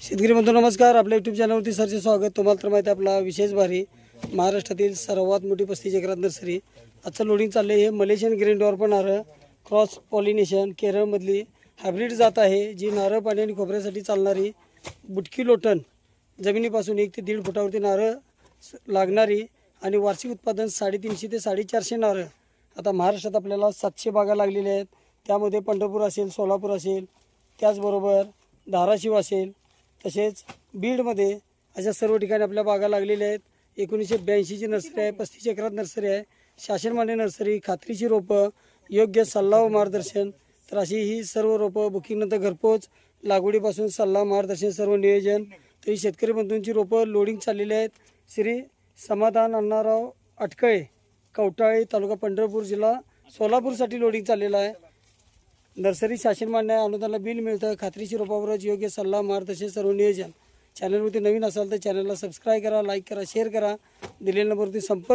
शेतकरी बंधू नमस्कार. आपल्या यूट्यूब चॅनलवरती सरचे स्वागत. तुम्हाला तर माहिती आहे आपला विशेष भारी महाराष्ट्रातील सर्वात मोठी 35 एकरात नर्सरी. आजचं लोडिंग चाललं आहे. हे मलेशियन ग्रीन डॉर पण नारळ क्रॉस पॉलिनेशन केरळमधली हायब्रिड जात आहे, जी नारळ पाणी आणि खोबऱ्यासाठी चालणारी बुटकी लोटन जमिनीपासून 1 ते 1.5 फुटावरती नारळ लागणारी आणि वार्षिक उत्पादन 350 ते 450 नारळ. आता महाराष्ट्रात आपल्याला 700 बागा लागलेल्या आहेत. त्यामध्ये पंढरपूर असेल, सोलापूर असेल, त्याचबरोबर धाराशिव असेल, तसेच बीडमध्ये अशा सर्व ठिकाणी आपल्या बागा लागलेल्या आहेत. 1982ची नर्सरी आहे, 35 एकरात नर्सरी आहे, शासनमान्य नर्सरी, खात्रीची रोपं, योग्य सल्ला व मार्गदर्शन. तर अशी ही सर्व रोपं बुकिंगनंतर घरपोच, लागवडीपासून सल्ला मार्गदर्शन, सर्व नियोजन. तर ही शेतकरी बंधूंची रोपं लोडिंग चाललेली आहेत. श्री समाधान अण्णाराव अटकळे, कवटाळे, तालुका पंढरपूर, जिल्हा सोलापूरसाठी लोडिंग चाललेलं आहे. नर्सरी शासनमान्य आहे, अनुदानाला बिल मिळतं, खात्रीची रोपावरच योग्य सल्ला मार्गदर्शन, सर्व नियोजन. चॅनलवरती नवीन असाल तर चॅनलला सबस्क्राईब करा, लाईक करा, शेअर करा. दिलेल्या नंबरवरती संपर्क